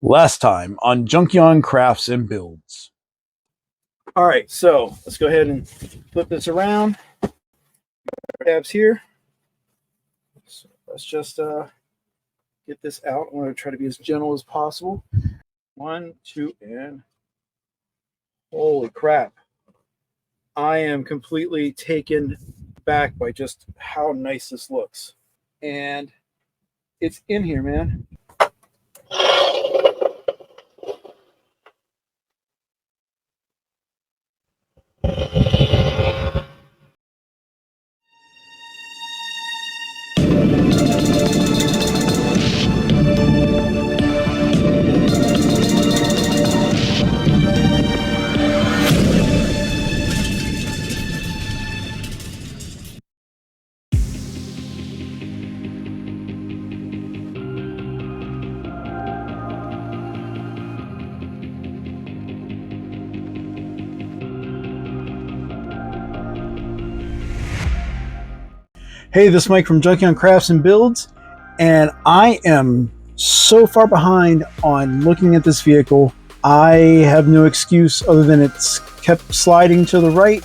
Last time on Junkion Crafts and Builds. All right, so let's go ahead and flip this around. Tabs here. So let's just get this out. I want to try to be as gentle as possible. 1, 2, and holy crap. I am completely taken back by just how nice this looks. And it's in here, man. Hey, this is Mike from Junkion Crafts and Builds, and I am so far behind on looking at this vehicle. I have no excuse other than it's kept sliding to the right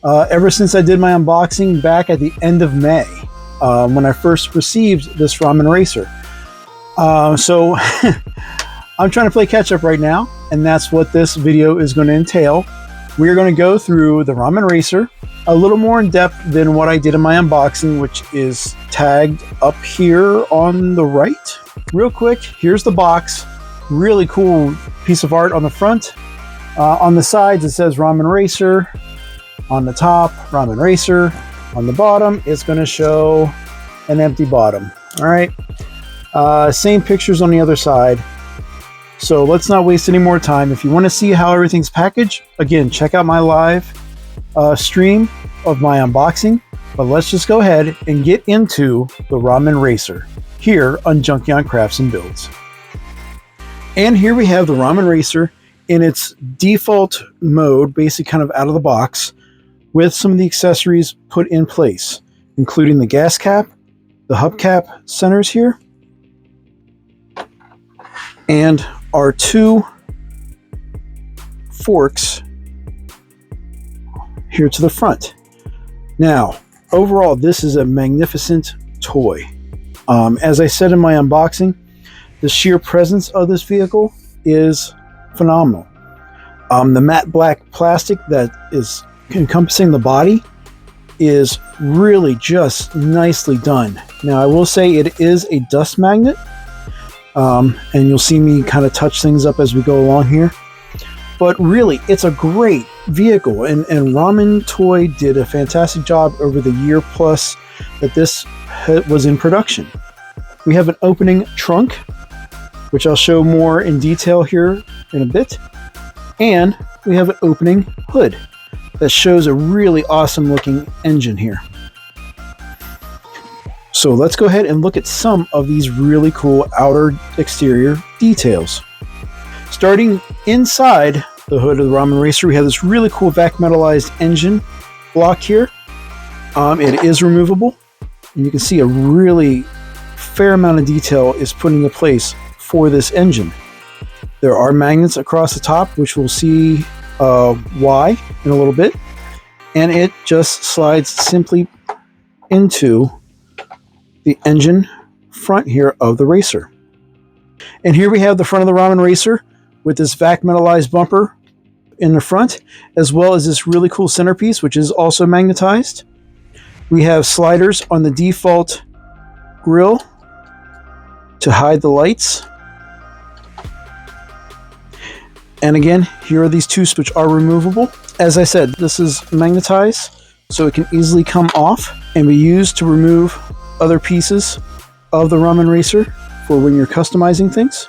ever since I did my unboxing back at the end of May when I first received this Ramen Racer. So I'm trying to play catch up right now, and that's what this video is going to entail. We are going to go through the Ramen Racer a little more in depth than what I did in my unboxing, which is tagged up here on the right. Real quick, here's the box. Really cool piece of art on the front. On the sides, it says Ramen Racer. On the top, Ramen Racer. On the bottom, it's going to show an empty bottom. All right. Same pictures on the other side. So let's not waste any more time. If you want to see how everything's packaged, again, check out my live stream of my unboxing. But let's just go ahead and get into the Ramen Racer here on Junkion Crafts and Builds. And here we have the Ramen Racer in its default mode, basically kind of out of the box, with some of the accessories put in place, including the gas cap, the hubcap centers here, and our two forks here to the front. Now, overall, this is a magnificent toy. As I said in my unboxing, the sheer presence of this vehicle is phenomenal. The matte black plastic that is encompassing the body is really just nicely done. Now, I will say it is a dust magnet, and you'll see me kind of touch things up as we go along here. But really, it's a great vehicle, and Ramen Toy did a fantastic job over the year plus that this was in production. We have an opening trunk, which I'll show more in detail here in a bit, and we have an opening hood that shows a really awesome looking engine here. So let's go ahead and look at some of these really cool outer exterior details. Starting inside the hood of the Ramen Racer, we have this really cool vac metallized engine block here. It is removable, and you can see a really fair amount of detail is put into place for this engine. There are magnets across the top, which we'll see why in a little bit, and it just slides simply into the engine front here of the Racer. And here we have the front of the Ramen Racer with this vac metallized bumper in the front, as well as this really cool centerpiece, which is also magnetized. We have sliders on the default grille to hide the lights. And again, here are these two which are removable. As I said, this is magnetized, so it can easily come off and be used to remove other pieces of the Ramen Racer for when you're customizing things,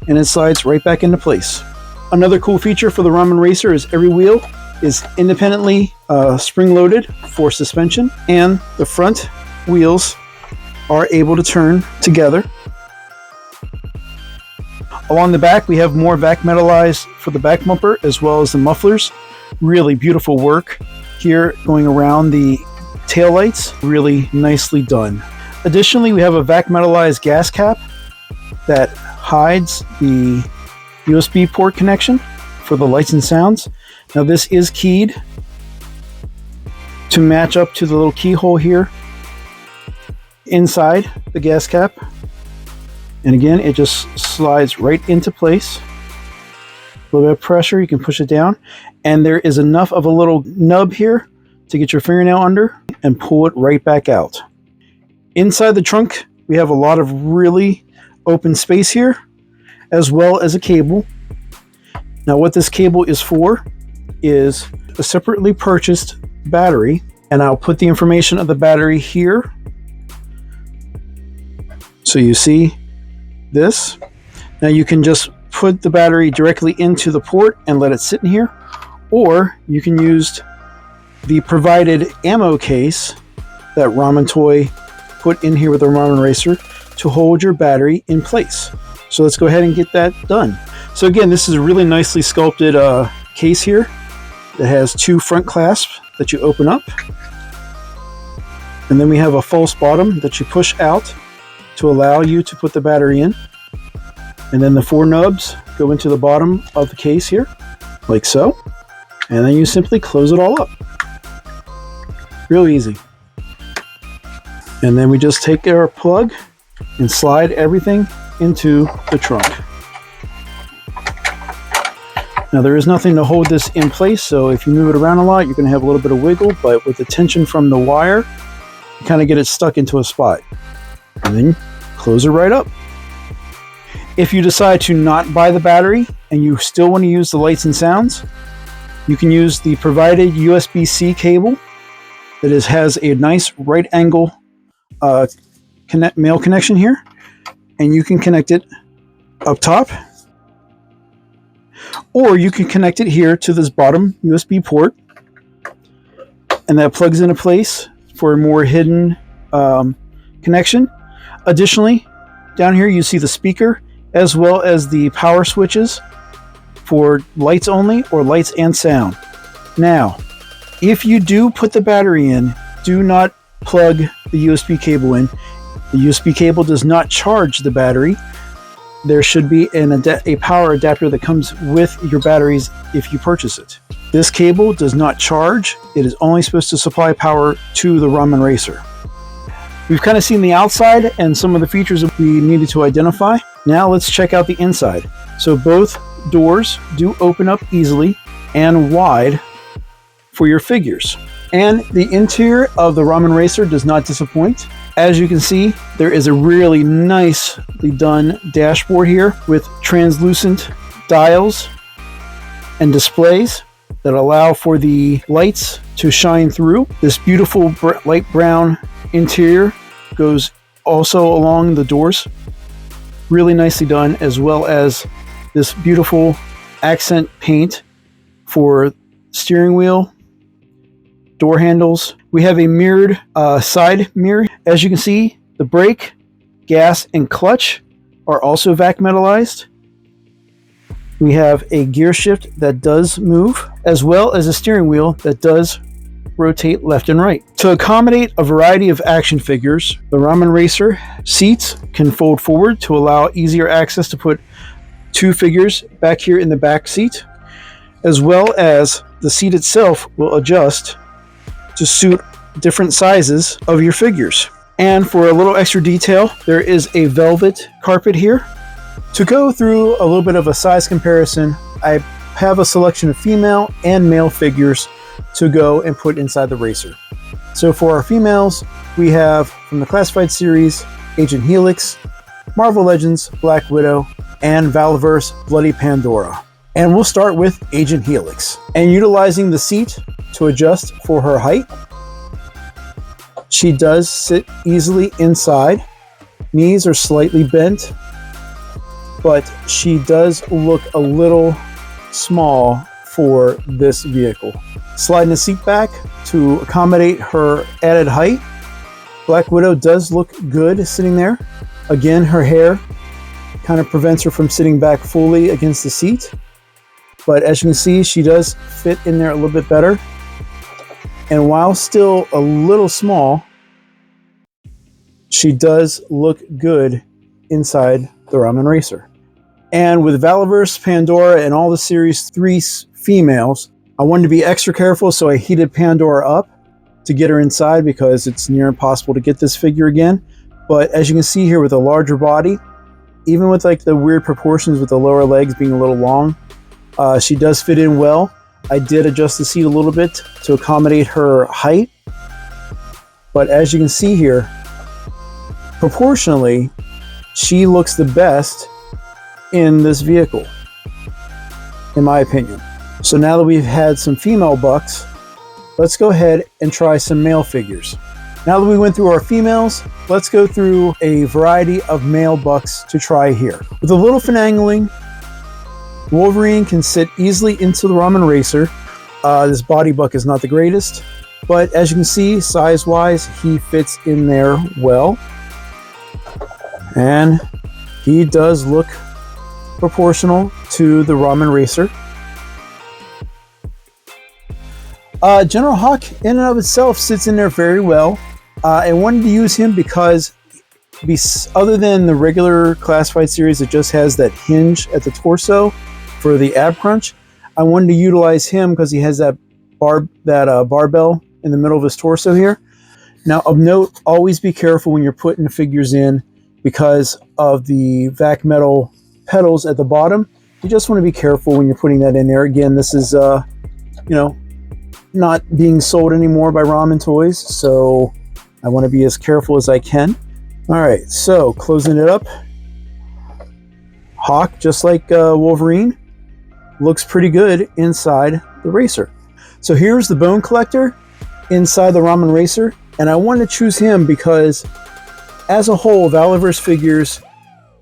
and it slides right back into place. Another cool feature for the Ramen Racer is every wheel is independently spring-loaded for suspension, and the front wheels are able to turn together. Along the back, we have more vac metallized for the back bumper as well as the mufflers. Really beautiful work here going around the taillights, really nicely done. Additionally, we have a vac metallized gas cap that hides the USB port connection for the lights and sounds. Now this is keyed to match up to the little keyhole here inside the gas cap. And again, it just slides right into place. A little bit of pressure, you can push it down. And there is enough of a little nub here to get your fingernail under and pull it right back out. Inside the trunk, we have a lot of really open space here, as well as a cable. Now what this cable is for is a separately purchased battery, and I'll put the information of the battery here. So you see this. Now you can just put the battery directly into the port and let it sit in here, or you can use the provided ammo case that Ramen Toy put in here with the Ramen Racer to hold your battery in place. So let's go ahead and get that done. So again, this is a really nicely sculpted case here that has two front clasps that you open up, and then we have a false bottom that you push out to allow you to put the battery in. And then the four nubs go into the bottom of the case here, like so. And then you simply close it all up. Real easy. And then we just take our plug and slide everything into the trunk. Now there is nothing to hold this in place, so if you move it around a lot, you're going to have a little bit of wiggle, but with the tension from the wire, you kind of get it stuck into a spot. And then close it right up. If you decide to not buy the battery and you still want to use the lights and sounds, you can use the provided USB-C cable that has a nice right angle male connection here, and you can connect it up top, or you can connect it here to this bottom USB port, and that plugs into place for a more hidden connection. Additionally, down here you see the speaker as well as the power switches for lights only or lights and sound. Now, if you do put the battery in, do not plug the USB cable in. The USB cable does not charge the battery. There should be a power adapter that comes with your batteries if you purchase it. This cable does not charge. It is only supposed to supply power to the Ramen Racer. We've kind of seen the outside and some of the features that we needed to identify. Now let's check out the inside. So both doors do open up easily and wide for your figures. And the interior of the Ramen Racer does not disappoint. As you can see, there is a really nicely done dashboard here with translucent dials and displays that allow for the lights to shine through. This beautiful light brown interior goes also along the doors. Really nicely done, as well as this beautiful accent paint for steering wheel, door handles. We have a mirrored side mirror. As you can see, the brake, gas, and clutch are also vac metallized. We have a gear shift that does move, as well as a steering wheel that does rotate left and right. To accommodate a variety of action figures, the Ramen Racer seats can fold forward to allow easier access to put two figures back here in the back seat, as well as the seat itself will adjust to suit different sizes of your figures. And for a little extra detail, there is a velvet carpet here. To go through a little bit of a size comparison, I have a selection of female and male figures to go and put inside the Racer. So for our females, we have from the Classified series, Agent Helix, Marvel Legends, Black Widow, and Valverse Bloody Pandora. And we'll start with Agent Helix. And utilizing the seat to adjust for her height, she does sit easily inside. Knees are slightly bent, but she does look a little small for this vehicle. Sliding the seat back to accommodate her added height. Black Widow does look good sitting there. Again, her hair kind of prevents her from sitting back fully against the seat. But as you can see, she does fit in there a little bit better. And while still a little small, she does look good inside the Ramen Racer. And with Valiverse, Pandora, and all the Series 3 females, I wanted to be extra careful, so I heated Pandora up to get her inside because it's near impossible to get this figure again. But as you can see here with a larger body, even with like the weird proportions with the lower legs being a little long, she does fit in well. I did adjust the seat a little bit to accommodate her height. But as you can see here, proportionally, she looks the best in this vehicle, in my opinion. So now that we've had some female bucks, let's go ahead and try some male figures. Now that we went through our females, let's go through a variety of male bucks to try here. With a little finagling, Wolverine can sit easily into the Ramen Racer. This body buck is not the greatest, but as you can see, size-wise, he fits in there well. And he does look proportional to the Ramen Racer. General Hawk in and of itself sits in there very well. I wanted to use him because other than the regular classified series that just has that hinge at the torso for the ab crunch, I wanted to utilize him because he has that barbell in the middle of his torso here. Now of note, always be careful when you're putting figures in because of the vac metal pedals at the bottom. You just want to be careful when you're putting that in there. Again, this is not being sold anymore by Ramen Toys, so I want to be as careful as I can. All right, so closing it up. Hawk, just like Wolverine, looks pretty good inside the Racer. So here's the Bone Collector inside the Ramen Racer, and I wanted to choose him because as a whole, Valiverse figures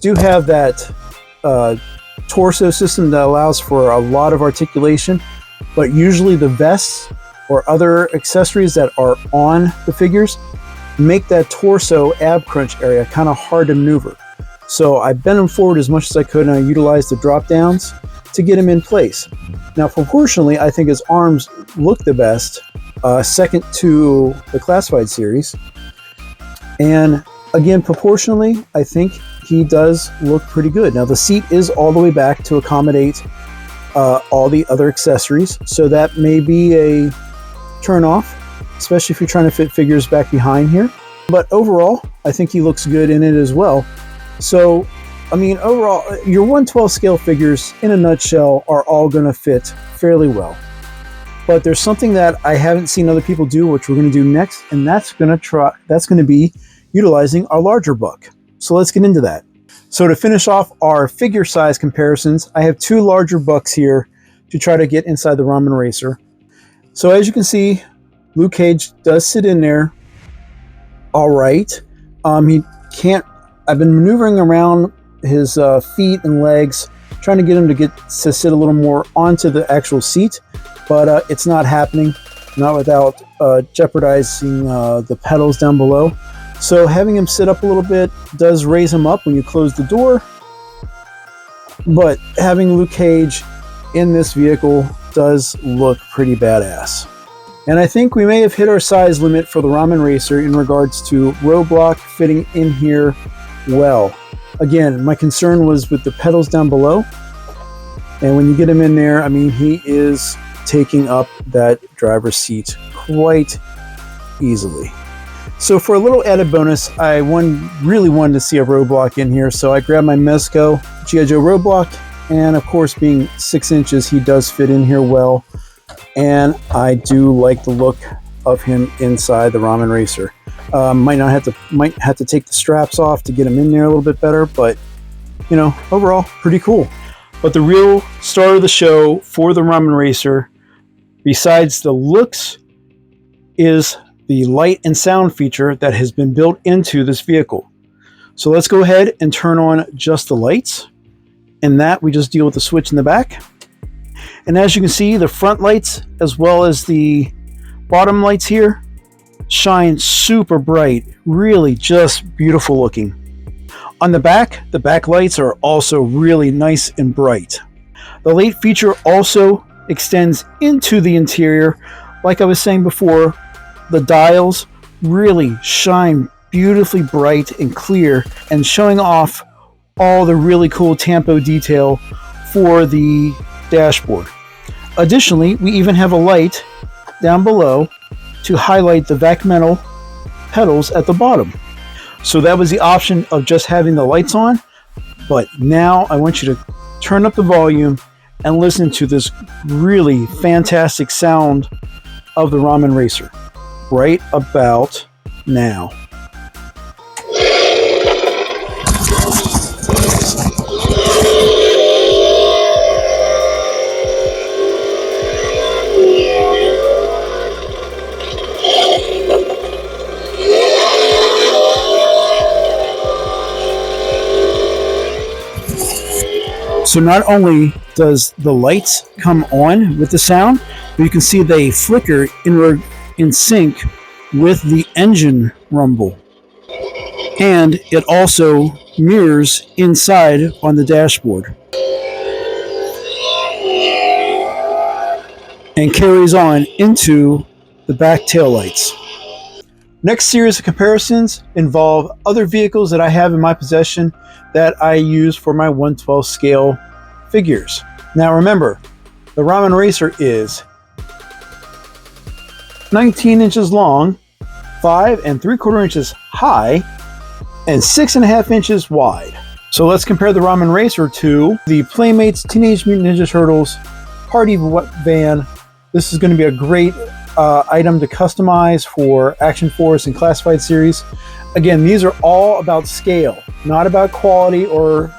do have that torso system that allows for a lot of articulation, but usually the vests or other accessories that are on the figures make that torso ab crunch area kind of hard to maneuver. So I bent him forward as much as I could, and I utilized the drop downs to get him in place. Now proportionally, I think his arms look the best, second to the classified series. And again, proportionally, I think he does look pretty good. Now the seat is all the way back to accommodate all the other accessories, so that may be a turn off, especially if you're trying to fit figures back behind here. But overall, I think he looks good in it as well. So, I mean, overall, your 1/12 scale figures, in a nutshell, are all going to fit fairly well. But there's something that I haven't seen other people do, which we're going to do next, and that's going to be utilizing our larger buck. So let's get into that. So to finish off our figure size comparisons, I have two larger bucks here to try to get inside the Ramen Racer. So as you can see, Luke Cage does sit in there all right. He can't, I've been maneuvering around his feet and legs, trying to get him to sit a little more onto the actual seat, but it's not happening, not without jeopardizing the pedals down below. So having him sit up a little bit does raise him up when you close the door, but having Luke Cage in this vehicle does look pretty badass. And I think we may have hit our size limit for the Ramen Racer in regards to roadblock fitting in here well. Again, my concern was with the pedals down below, and when you get him in there, I mean, he is taking up that driver's seat quite easily. So for a little added bonus, I really wanted to see a roadblock in here, so I grabbed my Mezco G.I. Joe roadblock, and of course, being 6 inches, he does fit in here well, and I do like the look of him inside the Ramen Racer. Might have to take the straps off to get him in there a little bit better, but you know, overall, pretty cool. But the real star of the show for the Ramen Racer, besides the looks, is the light and sound feature that has been built into this vehicle. So let's go ahead and turn on just the lights. And that we just deal with the switch in the back. And as you can see, the front lights as well as the bottom lights here shine super bright, really just beautiful looking. On the back lights are also really nice and bright. The light feature also extends into the interior. Like I was saying before, the dials really shine beautifully bright and clear and showing off all the really cool tampo detail for the dashboard. Additionally, we even have a light down below to highlight the vac metal pedals at the bottom. So that was the option of just having the lights on, but now I want you to turn up the volume and listen to this really fantastic sound of the Ramen Racer right about now. So not only does the lights come on with the sound, but you can see they flicker in sync with the engine rumble. And it also mirrors inside on the dashboard and carries on into the back tail lights. Next series of comparisons involve other vehicles that I have in my possession that I use for my 1/12 scale figures. Now remember, the Ramen Racer is 19 inches long, 5 3/4 inches high, and 6.5 inches wide. So let's compare the Ramen Racer to the Playmates Teenage Mutant Ninja Turtles Party Van. This is going to be a great item to customize for Action Force and Classified series. Again, these are all about scale, not about quality or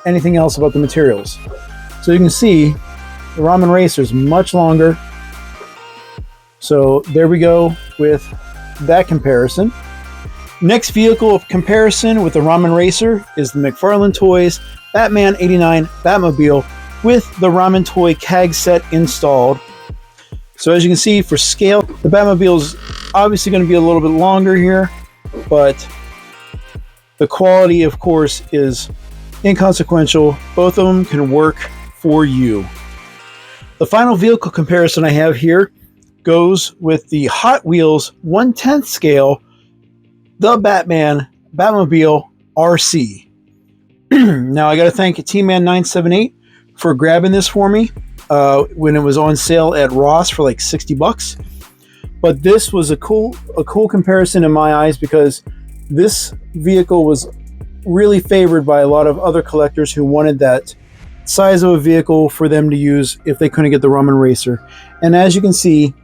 anything else about the materials. So you can see the Ramen Racer is much longer. So there we go with that comparison. Next vehicle of comparison with the Ramen Racer is the McFarlane Toys Batman 89 Batmobile with the Ramen Toy CAG set installed. So as you can see, for scale, the Batmobile is obviously going to be a little bit longer here, but the quality, of course, is inconsequential. Both of them can work for you. The final vehicle comparison I have here goes with the Hot Wheels 1/10 scale, the Batmobile RC. Now I got to thank T-Man 978 for grabbing this for me when it was on sale at Ross for like $60. But this was a cool comparison in my eyes because this vehicle was really favored by a lot of other collectors who wanted that size of a vehicle for them to use if they couldn't get the Ramen Racer. And as you can see,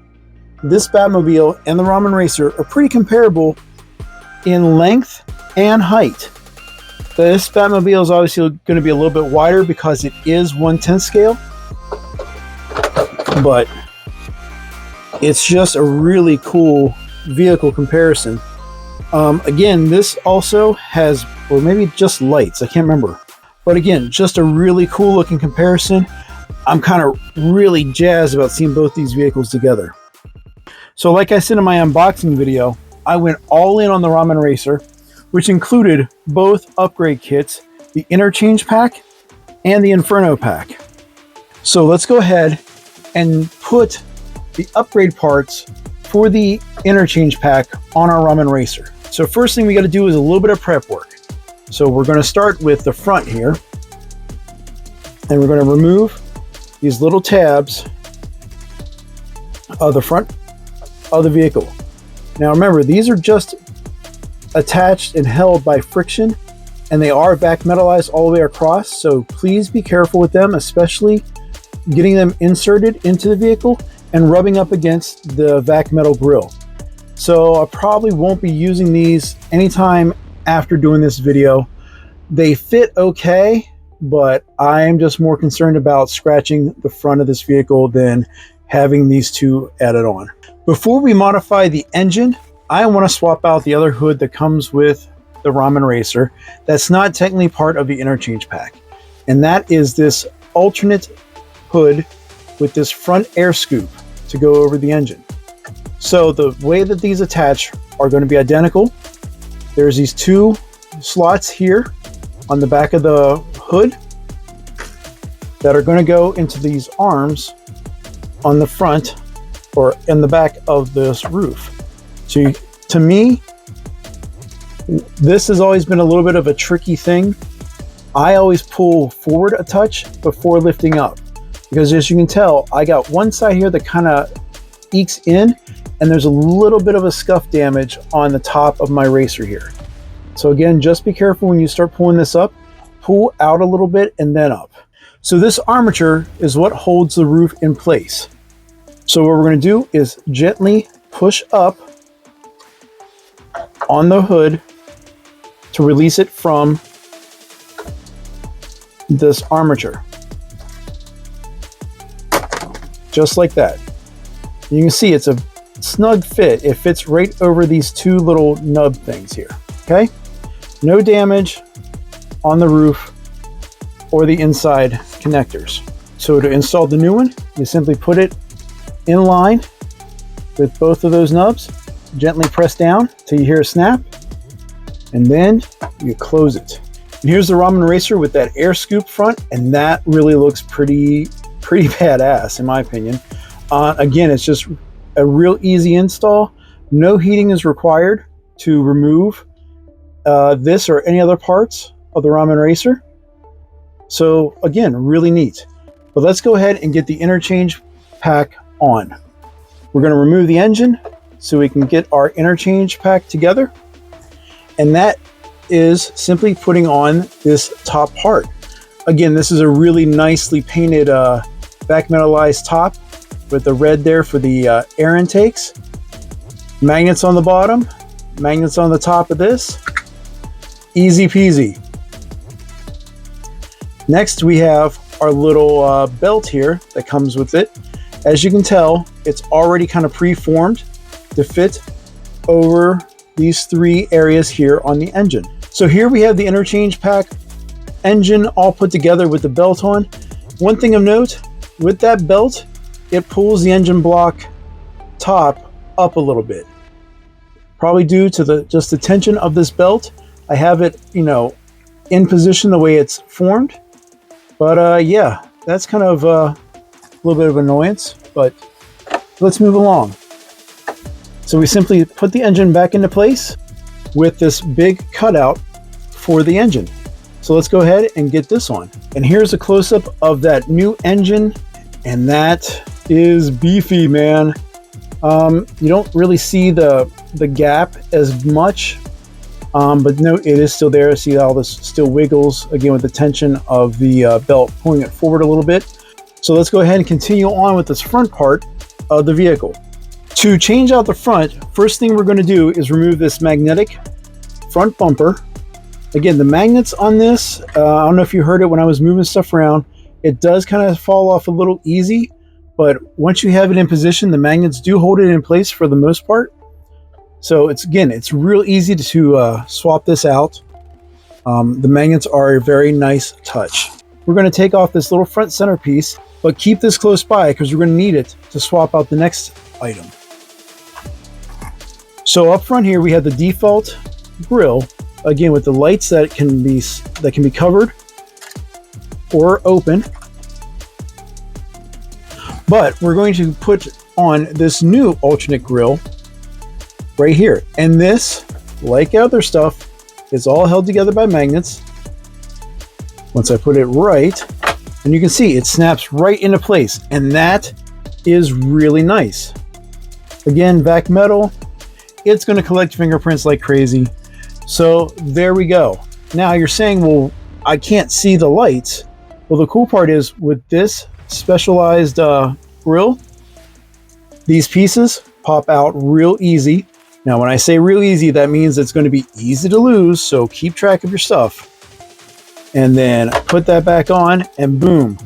this Batmobile and the Ramen Racer are pretty comparable in length and height. This Batmobile is obviously going to be a little bit wider because it is 1/10 scale, but it's just a really cool vehicle comparison. Again, this also has, or maybe just lights, I can't remember. But again, just a really cool looking comparison. I'm kind of really jazzed about seeing both these vehicles together. So like I said in my unboxing video, I went all in on the Ramen Racer, which included both upgrade kits, the Interchange pack and the Inferno pack. So let's go ahead and put the upgrade parts for the Interchange pack on our Ramen Racer. So first thing we got to do is a little bit of prep work. So we're going to start with the front here, and we're going to remove these little tabs of the front of the vehicle. Now remember, these are just attached and held by friction, and they are back metallized all the way across, so please be careful with them, especially getting them inserted into the vehicle and rubbing up against the vac metal grill. So I probably won't be using these anytime after doing this video. They fit okay, but I'm just more concerned about scratching the front of this vehicle than having these two added on. Before we modify the engine, I want to swap out the other hood that comes with the Ramen Racer that's not technically part of the Interchange pack. And that is this alternate hood with this front air scoop to go over the engine. So the way that these attach are going to be identical. There's these two slots here on the back of the hood that are going to go into these arms on the front or in the back of this roof. So to me, this has always been a little bit of a tricky thing I always pull forward a touch before lifting up, because as you can tell, I got one side here that kind of ekes in, and there's a little bit of a scuff damage on the top of my racer here. So again, just be careful when you start pulling this up. Pull out a little bit and then up. So this armature is what holds the roof in place. So what we're going to do is gently push up on the hood to release it from this armature. Just like that. You can see it's a snug fit. It fits right over these two little nub things here. Okay? No damage on the roof or the inside connectors. So to install the new one, you simply put it in line with both of those nubs, gently press down till you hear a snap, and then you close it. And here's the Ramen Racer with that air scoop front, and that really looks pretty badass in my opinion. Again, it's just a real easy install. No heating is required to remove this or any other parts of the Ramen Racer. So again, really neat. But let's go ahead and get the interchange pack on. We're going to remove the engine so we can get our interchange pack together. And that is simply putting on this top part. Again, this is a really nicely painted back metallized top with the red there for the air intakes. Magnets on the bottom, magnets on the top of this. Easy peasy. Next, we have our little belt here that comes with it. As you can tell, it's already kind of pre-formed to fit over these three areas here on the engine. So here we have the interchange pack engine all put together with the belt on. One thing of note, with that belt, it pulls the engine block top up a little bit. Probably due to just the tension of this belt. I have it, in position the way it's formed. But yeah, that's kind of a little bit of annoyance, but let's move along. So we simply put the engine back into place with this big cutout for the engine. So let's go ahead and get this on. And here's a close-up of that new engine, and that is beefy, man. You don't really see the gap as much, but no, it is still there. See how this still wiggles, again, with the tension of the belt pulling it forward a little bit. So let's go ahead and continue on with this front part of the vehicle. To change out the front, first thing we're going to do is remove this magnetic front bumper. Again, the magnets on this, I don't know if you heard it when I was moving stuff around, it does kind of fall off a little easy, but once you have it in position, the magnets do hold it in place for the most part. So it's real easy to swap this out. The magnets are a very nice touch. We're going to take off this little front centerpiece, but keep this close by because we're going to need it to swap out the next item. So up front here we have the default grille, again with the lights that can be covered or open. But we're going to put on this new alternate grille right here, and this, like other stuff, is all held together by magnets. Once I put it right, and you can see it snaps right into place, and that is really nice. Again, back metal, it's going to collect fingerprints like crazy. So there we go. Now you're saying, well, I can't see the lights. Well, the cool part is with this specialized grille, these pieces pop out real easy. Now, when I say real easy, that means it's going to be easy to lose, so keep track of your stuff. And then put that back on, and boom.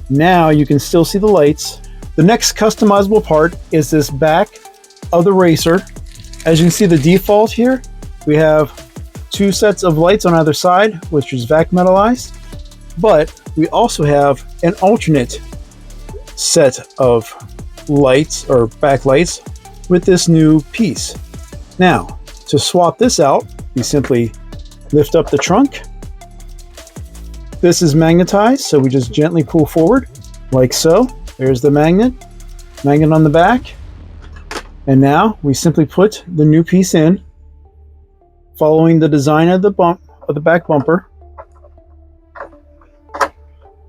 Now you can still see the lights. The next customizable part is this back of the racer. As you can see, the default here, we have two sets of lights on either side, which is vac metallized, but we also have an alternate set of lights or backlights with this new piece. Now, to swap this out, we simply lift up the trunk. This is magnetized, so we just gently pull forward like so. There's the magnet on the back. And now we simply put the new piece in, following the design of the back bumper.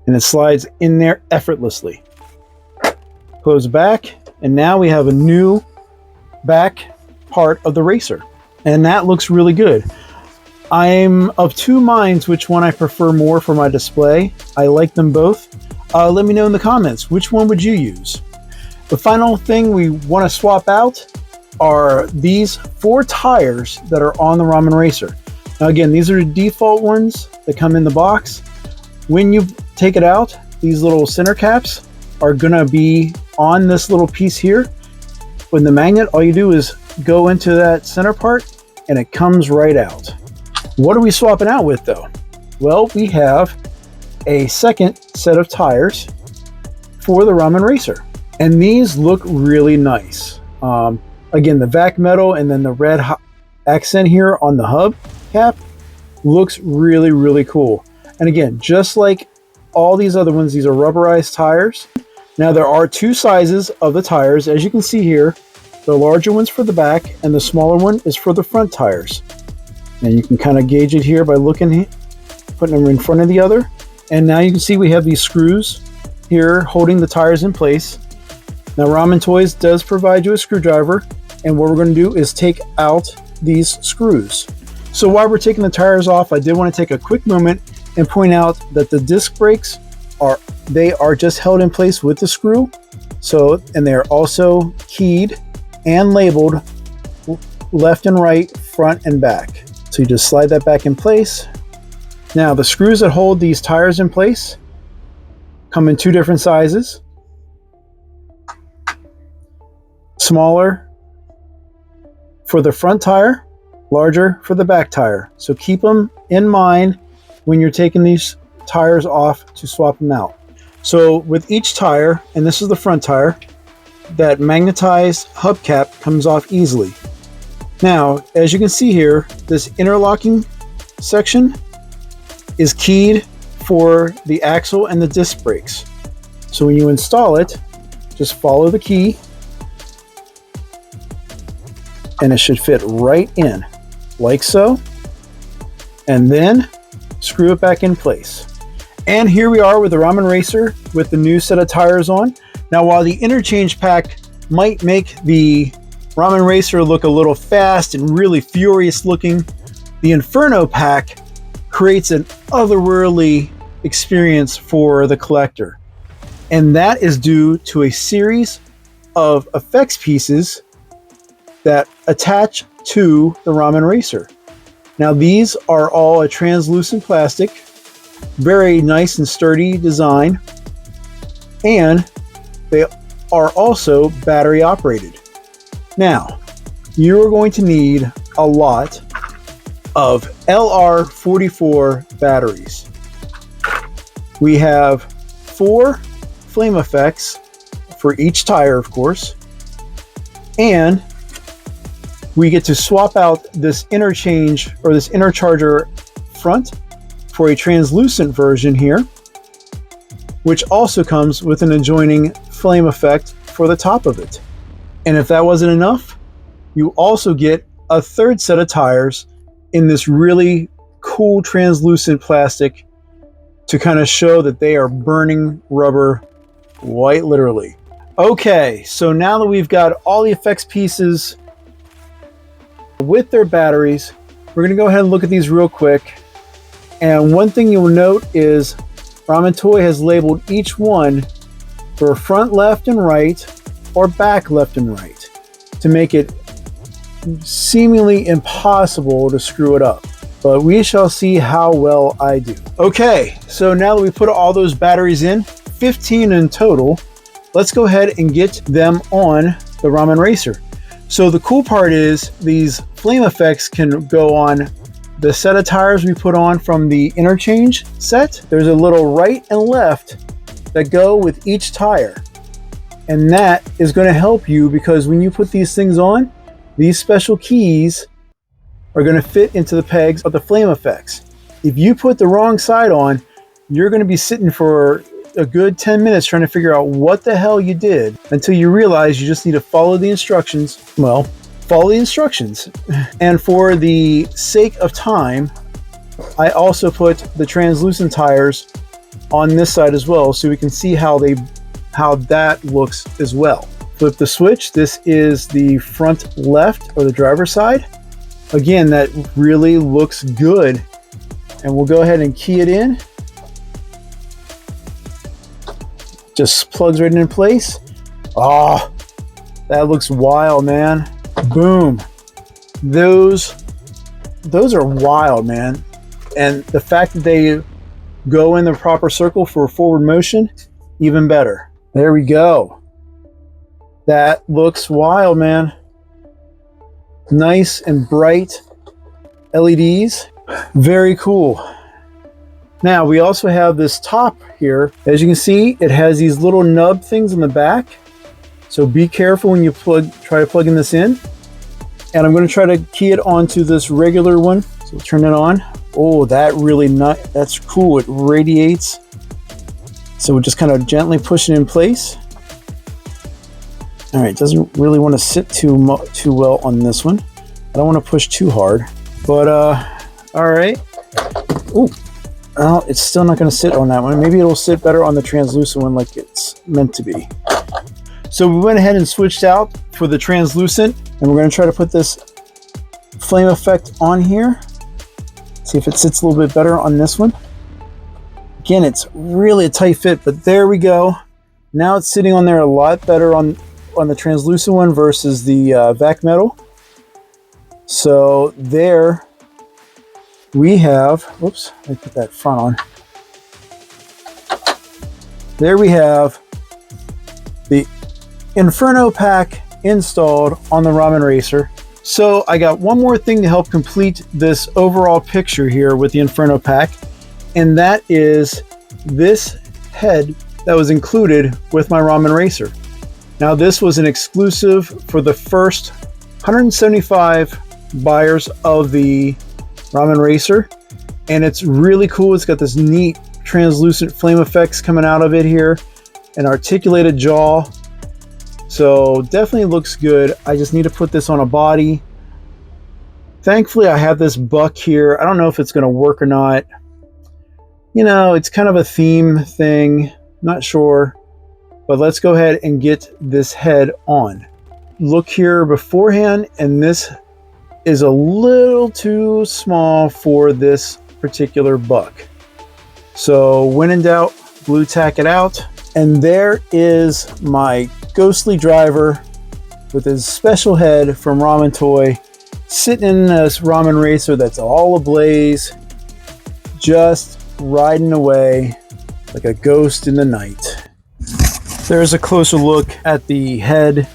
and it slides in there effortlessly. Close back, and now we have a new back part of the racer, and that looks really good. I'm of two minds which one I prefer more for my display. I like them both. Let me know in the comments, which one would you use? The final thing we want to swap out are these 4 tires that are on the Ramen Racer. Now again, these are the default ones that come in the box. When you take it out, these little center caps are gonna be on this little piece here. With the magnet, all you do is go into that center part and it comes right out. What are we swapping out with though? Well, we have a second set of tires for the Ramen Racer, and these look really nice. Again, the vac metal and then the red accent here on the hub cap looks really, really cool. And again, just like all these other ones, these are rubberized tires. Now there are 2 sizes of the tires, as you can see here. The larger one's for the back and the smaller one is for the front tires. And you can kind of gauge it here by looking, putting them in front of the other. And now you can see we have these screws here holding the tires in place. Now Ramen Toys does provide you a screwdriver, and what we're going to do is take out these screws. So while we're taking the tires off, I did want to take a quick moment and point out that the disc brakes are just held in place with the screw. So, and they are also keyed and labeled left and right, front and back. So you just slide that back in place. Now the screws that hold these tires in place come in 2 different sizes. Smaller for the front tire, larger for the back tire. So keep them in mind when you're taking these tires off to swap them out. So with each tire, and this is the front tire, that magnetized hubcap comes off easily. Now, as you can see here, this interlocking section is keyed for the axle and the disc brakes. So when you install it, just follow the key and it should fit right in, like so. And then screw it back in place. And here we are with the Ramen Racer with the new set of tires on. Now, while the Interchange pack might make the Ramen Racer look a little fast and really furious looking, the Inferno pack creates an otherworldly experience for the collector. And that is due to a series of effects pieces that attach to the Ramen Racer. Now these are all a translucent plastic, very nice and sturdy design, and they are also battery operated. Now, you are going to need a lot of LR44 batteries. We have 4 flame effects for each tire, of course, and we get to swap out this interchange or this intercharger front for a translucent version here, which also comes with an adjoining flame effect for the top of it. And if that wasn't enough, you also get a 3rd set of tires in this really cool translucent plastic to kind of show that they are burning rubber, quite literally. Okay, so now that we've got all the effects pieces with their batteries, we're going to go ahead and look at these real quick. And one thing you'll note is Ramen Toy has labeled each one for front left and right or back left and right to make it seemingly impossible to screw it up. But we shall see how well I do. Okay, so now that we put all those batteries in, 15 in total, let's go ahead and get them on the Ramen Racer. So the cool part is these flame effects can go on the set of tires we put on from the Interchange set. There's a little right and left that go with each tire. And that is going to help you because when you put these things on, these special keys are going to fit into the pegs of the flame effects. If you put the wrong side on, you're going to be sitting for a good 10 minutes trying to figure out what the hell you did until you realize you just need to follow the instructions. Well, follow the instructions. And for the sake of time, I also put the translucent tires on this side as well, so we can see how that looks as well. Flip the switch. This is the front left, or the driver's side. Again, that really looks good. And we'll go ahead and key it in. Just plugs right in place. Oh, that looks wild, man. Boom. Those are wild, man. And the fact that they go in the proper circle for forward motion, even better. There we go. That looks wild, man. Nice and bright LEDs. Very cool. Now we also have this top here. As you can see, it has these little nub things in the back. So be careful when you try to plug in this in. And I'm going to try to key it onto this regular one. So we'll turn it on. Oh, that's cool. It radiates. So we'll just kind of gently push it in place. All right, doesn't really want to sit too well on this one. I don't want to push too hard, but all right. Ooh, well, it's still not going to sit on that one. Maybe it'll sit better on the translucent one like it's meant to be. So we went ahead and switched out for the translucent, and we're going to try to put this flame effect on here. See if it sits a little bit better on this one. Again, it's really a tight fit, but there we go. Now it's sitting on there a lot better on the translucent one versus the vac metal. So there we have, whoops, let me put that front on. There we have the Inferno pack installed on the Ramen Racer. So I got one more thing to help complete this overall picture here with the Inferno pack, and that is this head that was included with my Ramen Racer. Now this was an exclusive for the first 175 buyers of the Ramen Racer, and it's really cool. It's got this neat translucent flame effects coming out of it here, an articulated jaw. So definitely looks good. I just need to put this on a body. Thankfully I have this buck here. I don't know if it's going to work or not. You know, it's kind of a theme thing, not sure. But let's go ahead and get this head on. Look here beforehand, and this is a little too small for this particular buck. So when in doubt, glue tack it out. And there is my ghostly driver with his special head from Ramen Toy, sitting in this Ramen Racer that's all ablaze, just riding away like a ghost in the night. There's a closer look at the head.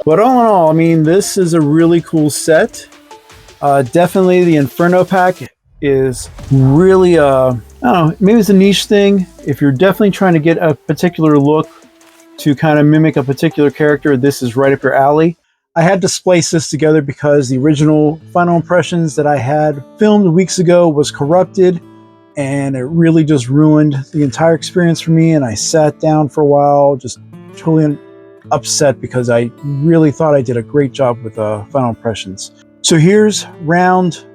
But all in all, I mean, this is a really cool set. Definitely the Inferno pack is really, I don't know, maybe it's a niche thing. If you're definitely trying to get a particular look to kind of mimic a particular character, this is right up your alley. I had to splice this together because the original Final Impressions that I had filmed weeks ago was corrupted, and it really just ruined the entire experience for me. And I sat down for a while, just totally upset because I really thought I did a great job with Final Impressions. So here's round,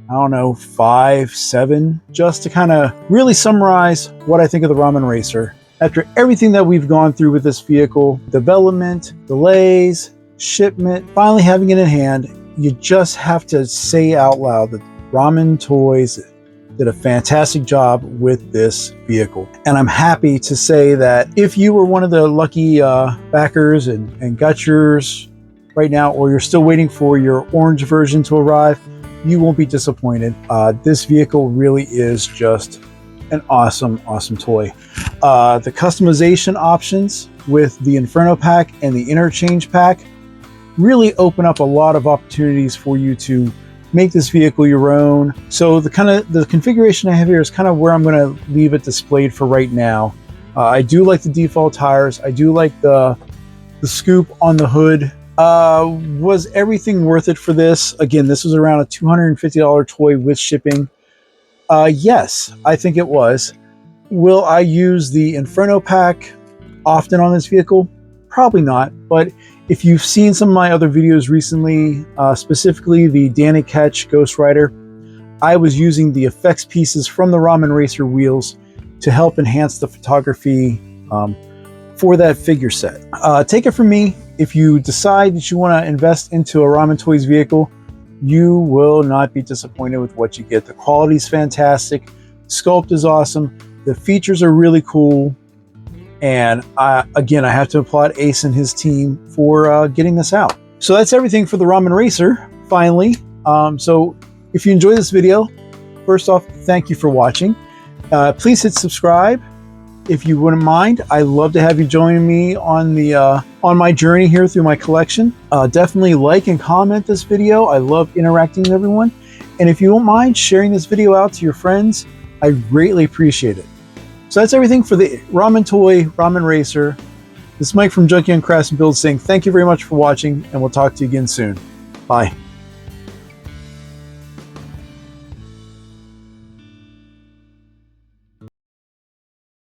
I don't know, 5, 7, just to kind of really summarize what I think of the Ramen Racer. After everything that we've gone through with this vehicle, development, delays, shipment, finally having it in hand, you just have to say out loud that Ramen Toys did a fantastic job with this vehicle. And I'm happy to say that if you were one of the lucky backers and got yours right now, or you're still waiting for your orange version to arrive, you won't be disappointed. This vehicle really is just an awesome, awesome toy. The customization options with the Inferno pack and the Interchange pack really open up a lot of opportunities for you to make this vehicle your own. So the configuration I have here is kind of where I'm going to leave it displayed for right now. I do like the default tires. I do like the scoop on the hood. Was everything worth it for this? Again, this was around a $250 toy with shipping. Yes, I think it was. Will I use the Inferno pack often on this vehicle? Probably not, but if you've seen some of my other videos recently, specifically the Danny Ketch Ghost Rider, I was using the effects pieces from the Ramen Racer wheels to help enhance the photography for that figure set. Take it from me, if you decide that you want to invest into a Ramen Toys vehicle, you will not be disappointed with what you get. The quality is fantastic, the sculpt is awesome, the features are really cool, and again, I have to applaud Ace and his team for getting this out. So that's everything for the Ramen Racer, finally. So if you enjoyed this video, first off, thank you for watching. Please hit subscribe if you wouldn't mind. I'd love to have you join me on my journey here through my collection. Definitely like and comment this video. I love interacting with everyone. And if you don't mind sharing this video out to your friends, I greatly appreciate it. So that's everything for the Ramen Toy Ramen Racer. This is Mike from Junkie on Crafts and Builds saying thank you very much for watching, and we'll talk to you again soon. Bye.